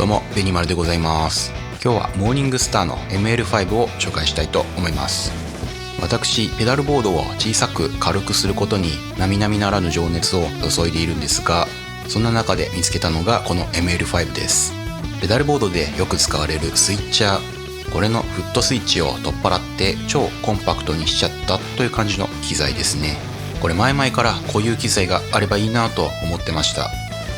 どうもベニマルでございます。今日はモーニングスターの ML5 を紹介したいと思います。私ペダルボードを小さく軽くすることに並々ならぬ情熱を注いでいるんですが、そんな中で見つけたのがこの ML5 です。ペダルボードでよく使われるスイッチャー、これのフットスイッチを取っ払って超コンパクトにしちゃったという感じの機材ですね。これ前々からこういう機材があればいいなと思ってました。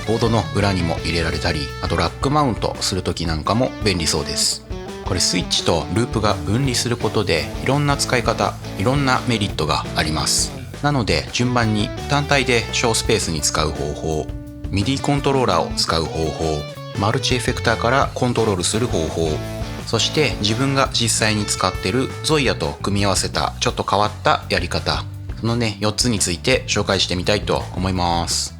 ボードの裏にも入れられたり、あとラックマウントする時なんかも便利そうです。これスイッチとループが分離することでいろんな使い方、いろんなメリットがあります。なので順番に単体で小スペースに使う方法、MIDI コントローラーを使う方法、マルチエフェクターからコントロールする方法、そして自分が実際に使ってるゾイヤと組み合わせたちょっと変わったやり方、その4つについて紹介してみたいと思います。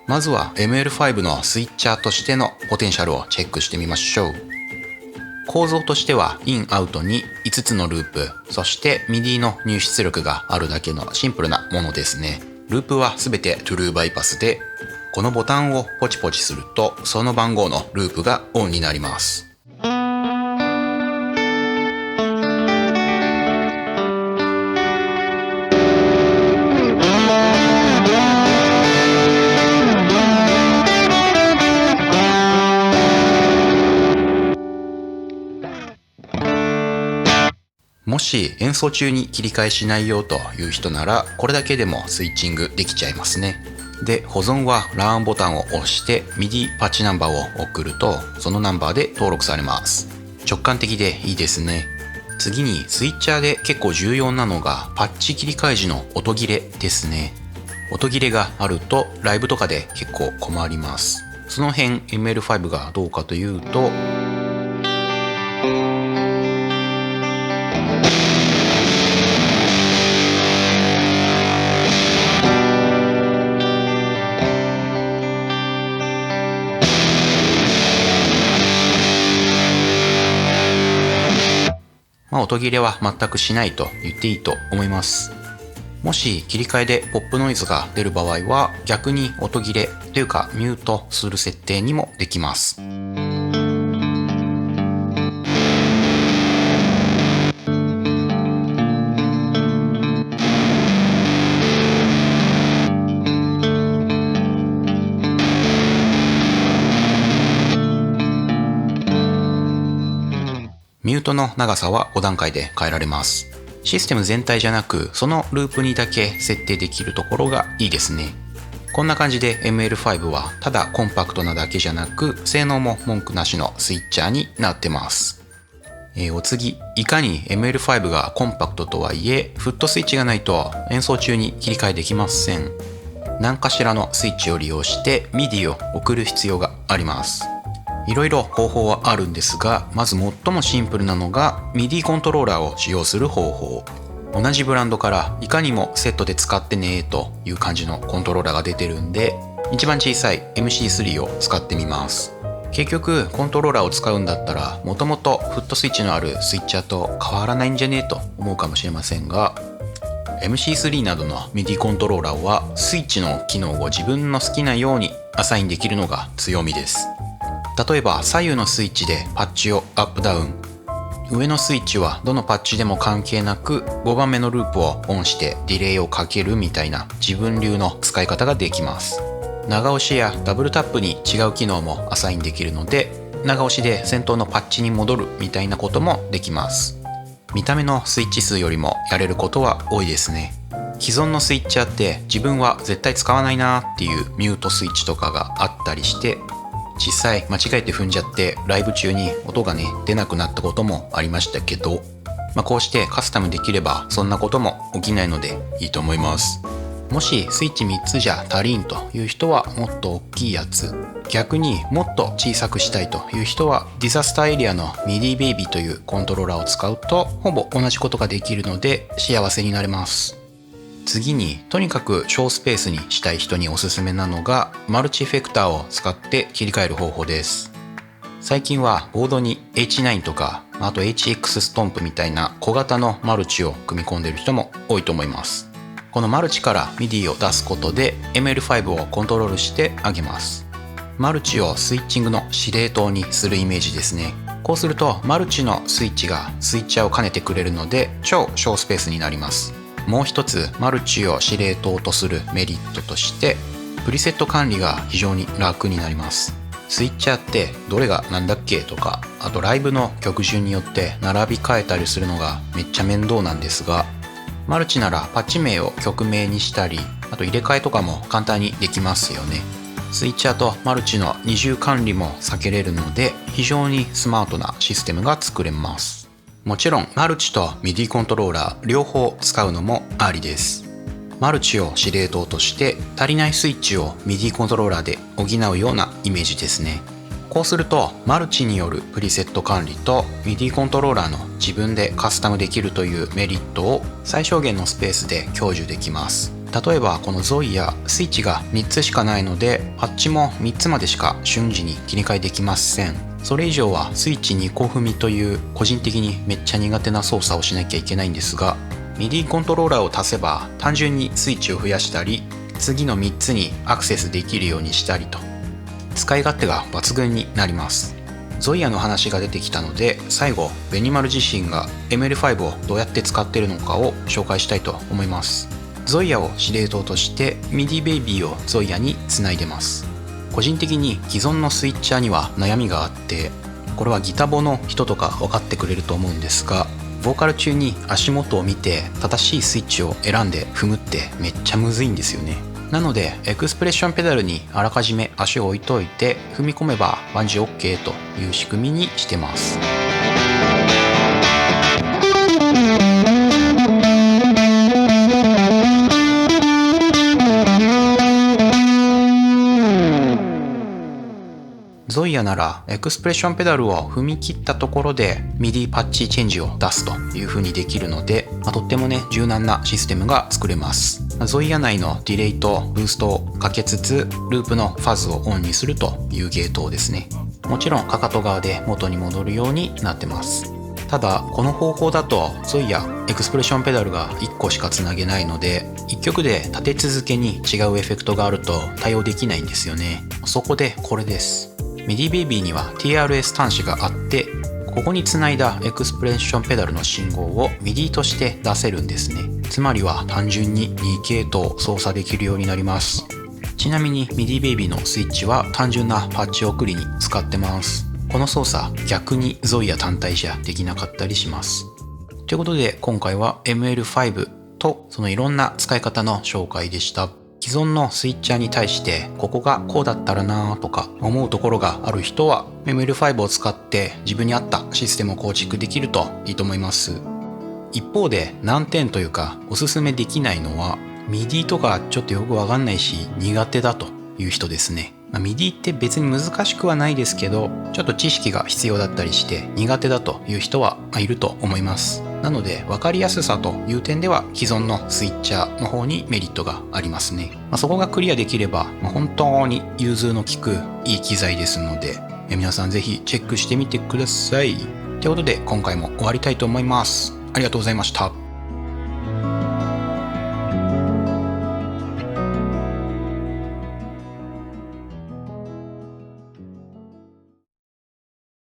まずは ML5 のスイッチャーとしてのポテンシャルをチェックしてみましょう。構造としてはインアウトに5つのループ、そして MIDI の入出力があるだけのシンプルなものですね。ループはすべてトゥルーバイパスで、このボタンをポチポチするとその番号のループがオンになります。もし演奏中に切り替えしないよという人なら、これだけでもスイッチングできちゃいますね。で、保存はラーンボタンを押して MIDI パッチナンバーを送ると、そのナンバーで登録されます。直感的でいいですね。次にスイッチャーで結構重要なのがパッチ切り替え時の音切れですね。音切れがあるとライブとかで結構困ります。その辺 ML5 がどうかというと、音切れは全くしないと言っていいと思います。もし切り替えでポップノイズが出る場合は逆に音切れというかミュートする設定にもできます。ミュートの長さは5段階で変えられます。システム全体じゃなく、そのループにだけ設定できるところがいいですね。こんな感じで ML5 はただコンパクトなだけじゃなく、性能も文句なしのスイッチャーになってます。お次、いかに ML5 がコンパクトとはいえ、フットスイッチがないと演奏中に切り替えできません。何かしらのスイッチを利用して MIDI を送る必要があります。いろいろ方法はあるんですが、まず最もシンプルなのが MIDI コントローラーを使用する方法。同じブランドからいかにもセットで使ってねという感じのコントローラーが出てるんで、一番小さい MC3 を使ってみます。結局コントローラーを使うんだったら、もともとフットスイッチのあるスイッチャーと変わらないんじゃねえと思うかもしれませんが、MC3 などの MIDI コントローラーはスイッチの機能を自分の好きなようにアサインできるのが強みです。例えば左右のスイッチでパッチをアップダウン、上のスイッチはどのパッチでも関係なく5番目のループをオンしてディレイをかけるみたいな自分流の使い方ができます。長押しやダブルタップに違う機能もアサインできるので、長押しで先頭のパッチに戻るみたいなこともできます。見た目のスイッチ数よりもやれることは多いですね。既存のスイッチャーって自分は絶対使わないなっていうミュートスイッチとかがあったりして、実際間違えて踏んじゃってライブ中に音が出なくなったこともありましたけど、こうしてカスタムできればそんなことも起きないのでいいと思います。もしスイッチ3つじゃ足りんという人はもっと大きいやつ、逆にもっと小さくしたいという人はディザスターエリアの MIDI Baby というコントローラーを使うとほぼ同じことができるので幸せになれます。次にとにかく小スペースにしたい人におすすめなのがマルチエフェクターを使って切り替える方法です。最近はボードに H9 とか、あと HX ストンプみたいな小型のマルチを組み込んでいる人も多いと思います。このマルチから MIDI を出すことで ML5 をコントロールしてあげます。マルチをスイッチングの司令塔にするイメージですね。こうするとマルチのスイッチがスイッチャーを兼ねてくれるので超小スペースになります。もう一つマルチを司令塔とするメリットとしてプリセット管理が非常に楽になります。スイッチャーってどれがなんだっけとか、あとライブの曲順によって並び替えたりするのがめっちゃ面倒なんですが、マルチならパッチ名を曲名にしたり、あと入れ替えとかも簡単にできますよね。スイッチャーとマルチの二重管理も避けれるので非常にスマートなシステムが作れます。もちろんマルチと MIDI コントローラー両方使うのもありです。マルチを司令塔として足りないスイッチを MIDI コントローラーで補うようなイメージですね。こうするとマルチによるプリセット管理と MIDI コントローラーの自分でカスタムできるというメリットを最小限のスペースで享受できます。例えばこの Zoyaスイッチが3つしかないのでパッチも3つまでしか瞬時に切り替えできません。それ以上はスイッチ2個踏みという個人的にめっちゃ苦手な操作をしなきゃいけないんですが、MIDI コントローラーを足せば単純にスイッチを増やしたり次の3つにアクセスできるようにしたりと使い勝手が抜群になります。Zoyaの話が出てきたので最後ベニマル自身が ML5 をどうやって使っているのかを紹介したいと思います。Zoyaを司令塔として MIDI Baby を Zoya につないでます。個人的に既存のスイッチャーには悩みがあって、これはギタボの人とか分かってくれると思うんですが、ボーカル中に足元を見て正しいスイッチを選んで踏むってめっちゃむずいんですよね。なのでエクスプレッションペダルにあらかじめ足を置いといて踏み込めば万事 OK という仕組みにしてます。Zoya ならエクスプレッションペダルを踏み切ったところで MIDI パッチチェンジを出すという風にできるので、とってもね柔軟なシステムが作れます。Zoya 内のディレイとブーストをかけつつループのファズをオンにするというゲートですね。もちろんかかと側で元に戻るようになってます。ただこの方法だと Zoyaエクスプレッションペダルが1個しかつなげないので1曲で立て続けに違うエフェクトがあると対応できないんですよね。そこでこれです。MIDI Baby には TRS 端子があって、ここにつないだエクスプレッションペダルの信号を MIDI として出せるんですね。つまりは単純に2系統操作できるようになります。ちなみに MIDI Baby のスイッチは単純なパッチ送りに使ってます。この操作逆に Zoya 単体じゃできなかったりします。ということで今回は ML5 とそのいろんな使い方の紹介でした。既存のスイッチャーに対してここがこうだったらなとか思うところがある人は ML5 を使って自分に合ったシステムを構築できるといいと思います。一方で難点というかおすすめできないのは MIDI とかちょっとよくわかんないし苦手だという人ですね。MIDI って別に難しくはないですけどちょっと知識が必要だったりして苦手だという人はいると思います。なので分かりやすさという点では既存のスイッチャーの方にメリットがありますね。そこがクリアできれば本当に融通の利くいい機材ですので皆さんぜひチェックしてみてください。ということで今回も終わりたいと思います。ありがとうございました。